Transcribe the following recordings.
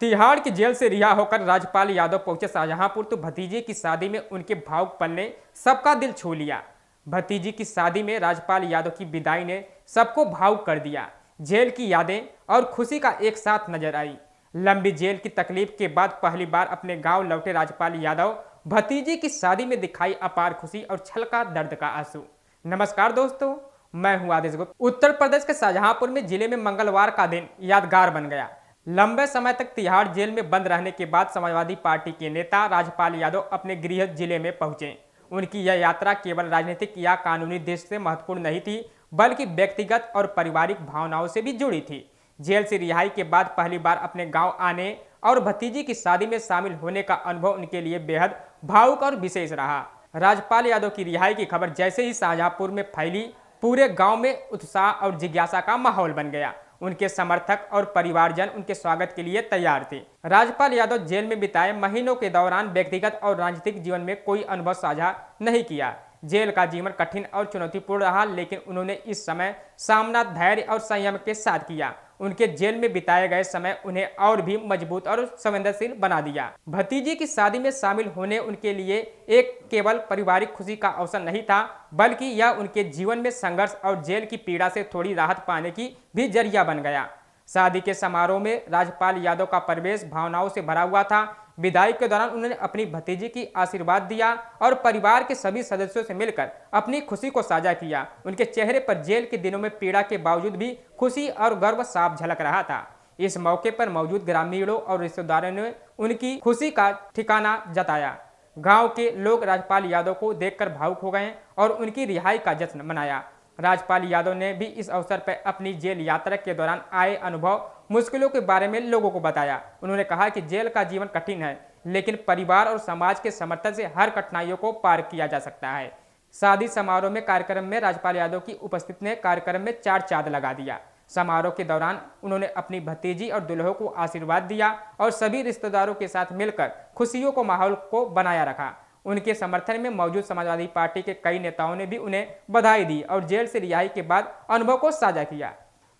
तिहाड़ की जेल से रिहा होकर राजपाल यादव पहुंचे शाहजहांपुर तो भतीजे की शादी में उनके भावुक पल ने सबका दिल छू लिया। भतीजी की शादी में राजपाल यादव की विदाई ने सबको भावुक कर दिया। जेल की यादें और खुशी का एक साथ नजर आई। लंबी जेल की तकलीफ के बाद पहली बार अपने गांव लौटे राजपाल यादव भतीजी की शादी में दिखाई अपार खुशी और छलका दर्द का आंसू। नमस्कार दोस्तों, मैं हूं आदेश गुप्ता। उत्तर प्रदेश के शाहजहांपुर में जिले में मंगलवार का दिन यादगार बन गया। लंबे समय तक तिहाड़ जेल में बंद रहने के बाद समाजवादी पार्टी के नेता राजपाल यादव अपने गृह जिले में पहुंचे। उनकी यह यात्रा केवल राजनीतिक या कानूनी दृष्टि से महत्वपूर्ण नहीं थी, बल्कि व्यक्तिगत और पारिवारिक भावनाओं से भी जुड़ी थी। जेल से रिहाई के बाद पहली बार अपने गांव आने और भतीजी की शादी में शामिल होने का अनुभव उनके लिए बेहद भावुक और विशेष रहा। राजपाल यादव की रिहाई की खबर जैसे ही शाहजहांपुर में फैली, पूरे गांव में उत्साह और जिज्ञासा का माहौल बन गया। उनके समर्थक और परिवारजन उनके स्वागत के लिए तैयार थे। राजपाल यादव जेल में बिताए महीनों के दौरान व्यक्तिगत और राजनीतिक जीवन में कोई अनुभव साझा नहीं किया। जेल का जीवन कठिन और चुनौतीपूर्ण रहा, लेकिन उन्होंने इस समय सामना धैर्य और संयम के साथ किया। उनके जेल में बिताए गए समय उन्हें और भी मजबूत और संवेदनशील बना दिया। भतीजी की शादी में शामिल होने उनके लिए एक केवल पारिवारिक खुशी का अवसर नहीं था, बल्कि यह उनके जीवन में संघर्ष और जेल की पीड़ा से थोड़ी राहत पाने की भी जरिया बन गया। शादी के समारोह में राजपाल यादव का परिवेश भावनाओं से भरा हुआ था। विदाई के दौरान उन्होंने अपनी भतीजी की आशीर्वाद दिया और परिवार के सभी सदस्यों से मिलकर अपनी खुशी को साझा किया। उनके चेहरे पर जेल के दिनों में पीड़ा के बावजूद भी खुशी और गर्व साफ झलक रहा था। इस मौके पर मौजूद ग्रामीणों और रिश्तेदारों ने उनकी खुशी का ठिकाना जताया। गांव के लोग राजपाल यादव को देखकर भावुक हो गए और उनकी रिहाई का जश्न मनाया। राजपाल यादव ने भी इस अवसर पर अपनी जेल यात्रा के दौरान आए अनुभव, मुश्किलों के बारे में लोगों को बताया। उन्होंने कहा कि जेल का जीवन कठिन है, लेकिन परिवार और समाज के समर्थन से हर कठिनाइयों को पार किया जा सकता है। शादी समारोह में कार्यक्रम में राजपाल यादव की उपस्थिति ने कार्यक्रम में चार चांद लगा दिया। समारोह के दौरान उन्होंने अपनी भतीजी और दुल्हों को आशीर्वाद दिया और सभी रिश्तेदारों के साथ मिलकर खुशियों को माहौल को बनाया रखा। उनके समर्थन में मौजूद समाजवादी पार्टी के कई नेताओं ने भी उन्हें बधाई दी और जेल से रिहाई के बाद अनुभव को साझा किया।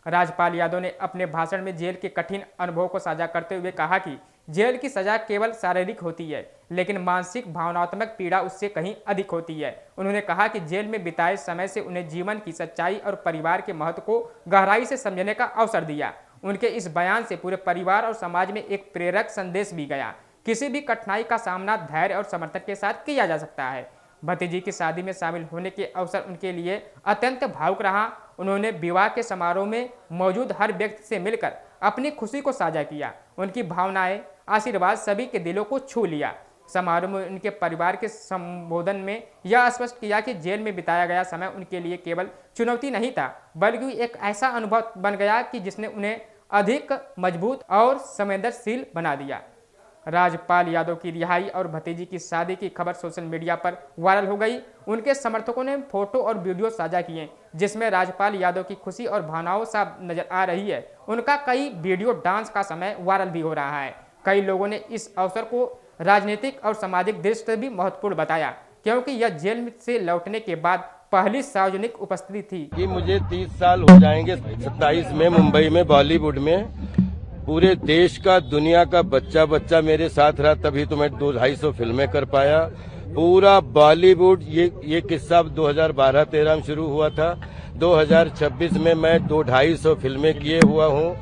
राजपाल यादव ने अपने भाषण में जेल के कठिन अनुभव को साझा करते हुए कहा कि जेल की सजा केवल शारीरिक होती है, लेकिन मानसिक भावनात्मक पीड़ा उससे कहीं अधिक होती है। उन्होंने कहा कि जेल में बिताए समय से उन्हें जीवन की सच्चाई और परिवार के महत्व को गहराई से समझने का अवसर दिया। उनके इस बयान से पूरे परिवार और समाज में एक प्रेरक संदेश भी गया। किसी भी कठिनाई का सामना धैर्य और समर्थन के साथ किया जा सकता है। भतीजी की शादी में शामिल होने के अवसर उनके लिए अत्यंत भावुक रहा। उन्होंने विवाह के समारोह में मौजूद हर व्यक्ति से मिलकर अपनी खुशी को साझा किया। उनकी भावनाएं, आशीर्वाद सभी के दिलों को छू लिया। समारोह में उनके परिवार के संबोधन में यह स्पष्ट किया कि जेल में बिताया गया समय उनके लिए केवल चुनौती नहीं था, बल्कि एक ऐसा अनुभव बन गया कि जिसने उन्हें अधिक मजबूत और संवेदनशील बना दिया। राजपाल यादव की रिहाई और भतीजी की शादी की खबर सोशल मीडिया पर वायरल हो गई। उनके समर्थकों ने फोटो और वीडियो साझा किए, जिसमें राजपाल यादव की खुशी और भावनाओं साफ नजर आ रही है। उनका कई वीडियो डांस का समय वायरल भी हो रहा है। कई लोगों ने इस अवसर को राजनीतिक और सामाजिक दृष्टि से भी महत्वपूर्ण बताया, क्योंकि यह जेल से लौटने के बाद पहली सार्वजनिक उपस्थिति थी। कि मुझे 30 साल हो जाएंगे 27 में मुंबई में बॉलीवुड में। पूरे देश का, दुनिया का बच्चा मेरे साथ रहा, तभी तो मैं 200-250 फिल्में कर पाया। पूरा बॉलीवुड, ये किस्सा 2012-13 में शुरू हुआ था। 2026 में मैं 200-250 फिल्में किए हुआ हूँ।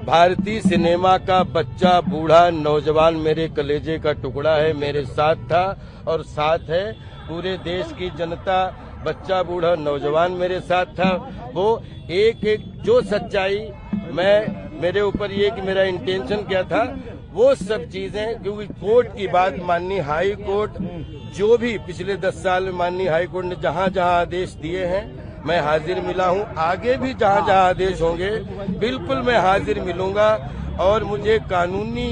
भारतीय सिनेमा का बच्चा, बूढ़ा, नौजवान मेरे कलेजे का टुकड़ा है, मेरे साथ था और साथ है। पूरे देश की जनता, बच्चा, बूढ़ा, नौजवान मेरे साथ था। वो एक एक जो सच्चाई मेरे ऊपर ये कि मेरा इंटेंशन क्या था, वो सब चीजें, क्योंकि कोर्ट की बात, माननीय हाई कोर्ट जो भी पिछले 10 साल में माननीय हाई कोर्ट ने जहां जहां आदेश दिए हैं, मैं हाजिर मिला हूं। आगे भी जहां जहां आदेश होंगे बिल्कुल मैं हाजिर मिलूंगा। और मुझे कानूनी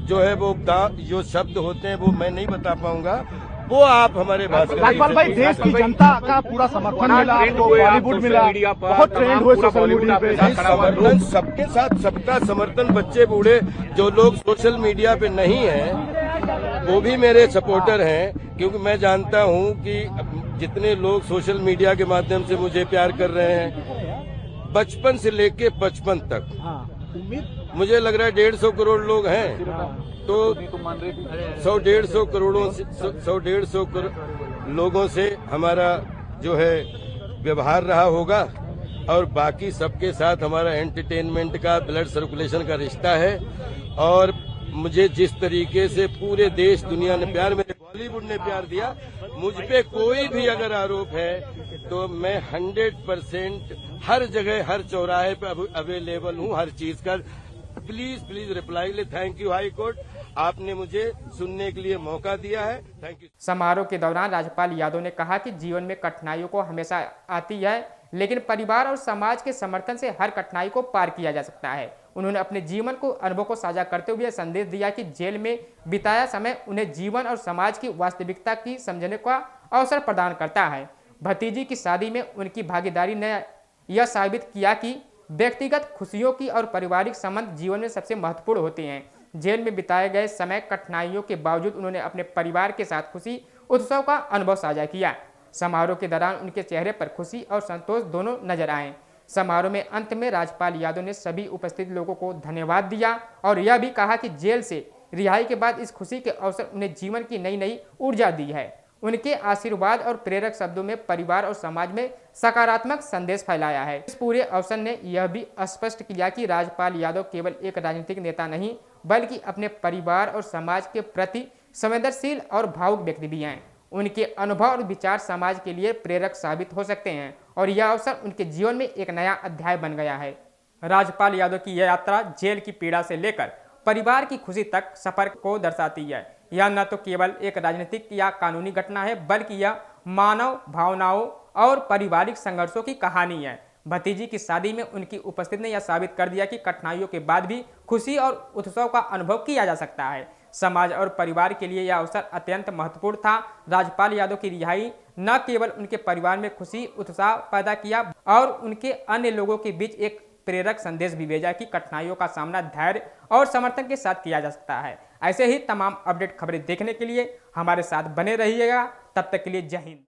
जो है वो जो शब्द होते हैं वो मैं नहीं बता पाऊंगा, वो आप हमारे राजपाल भाई, देश की जनता का पूरा समर्थन मिला, बॉलीवुड मिला, बहुत ट्रेंड हुए सोशल मीडिया पे। समर्थन सबके साथ, सबका समर्थन, बच्चे बूढ़े, जो लोग सोशल मीडिया पे नहीं हैं वो भी मेरे सपोर्टर हैं, क्योंकि मैं जानता हूं कि जितने लोग सोशल मीडिया के माध्यम से मुझे प्यार कर रहे हैं, बचपन से लेके 55 तक उम्मीद मुझे लग रहा है 150 करोड़ लोग हैं, तो 100-150 करोड़ों से 100-150 करोड़ लोगों से हमारा जो है व्यवहार रहा होगा, और बाकी सबके साथ हमारा एंटरटेनमेंट का, ब्लड सर्कुलेशन का रिश्ता है। और मुझे जिस तरीके से पूरे देश दुनिया ने प्यार, मेरे बॉलीवुड ने प्यार दिया, मुझ पे कोई भी अगर आरोप है तो मैं 100% हर जगह, हर चौराहे पे अवेलेबल हूँ हर चीज का। प्लीज रिप्लाई ले। थैंक यू हाई कोर्ट, आपने मुझे सुनने के लिए मौका दिया है। Thank you. समारोह के दौरान राज्यपाल यादव ने कहा कि जीवन में कठिनाइयों को हमेशा आती है, लेकिन परिवार और समाज के समर्थन से हर कठिनाई को पार किया जा सकता है। उन्होंने अपने जीवन को अनुभव को साझा करते हुए संदेश दिया कि जेल में बिताया समय उन्हें जीवन और समाज की वास्तविकता की समझने का अवसर प्रदान करता है। भतीजी की शादी में उनकी भागीदारी ने यह साबित किया कि व्यक्तिगत खुशियों की और पारिवारिक संबंध जीवन में सबसे महत्वपूर्ण होते हैं। जेल में बिताए गए समय कठिनाइयों के बावजूद उन्होंने अपने परिवार के साथ खुशी उत्सव का अनुभव साझा किया। समारोह के दौरान उनके चेहरे पर खुशी और संतोष दोनों नजर आए। समारोह में अंत में राज्यपाल यादव ने सभी उपस्थित लोगों को धन्यवाद दिया और यह भी कहा कि जेल से रिहाई के बाद इस खुशी के अवसर उन्हें जीवन की नई नई ऊर्जा दी है। उनके आशीर्वाद और प्रेरक शब्दों में परिवार और समाज में सकारात्मक संदेश फैलाया है। इस पूरे अवसर ने यह भी स्पष्ट किया कि राज्यपाल यादव केवल एक राजनीतिक नेता नहीं, बल्कि अपने परिवार और समाज के प्रति संवेदनशील और भावुक व्यक्ति भी हैं। उनके अनुभव और विचार समाज के लिए प्रेरक साबित हो सकते हैं और यह अवसर उनके जीवन में एक नया अध्याय बन गया है। राज्यपाल यादव की यह यात्रा जेल की पीड़ा से लेकर परिवार की खुशी तक सफर को दर्शाती है। यह न तो केवल एक राजनीतिक या कानूनी घटना है, बल्कि यह मानव भावनाओं और पारिवारिक संघर्षों की कहानी है। भतीजी की शादी में उनकी उपस्थिति ने यह साबित कर दिया कि कठिनाइयों के बाद भी खुशी और उत्सव का अनुभव किया जा सकता है। समाज और परिवार के लिए यह अवसर अत्यंत महत्वपूर्ण था। राज्यपाल यादव की रिहाई न केवल उनके परिवार में खुशी उत्साह पैदा किया और उनके अन्य लोगों के बीच एक प्रेरक संदेश भी भेजा कि कठिनाइयों का सामना धैर्य और समर्थन के साथ किया जा सकता है। ऐसे ही तमाम अपडेट खबरें देखने के लिए हमारे साथ बने रहिएगा। तब तक के लिए जय हिंद।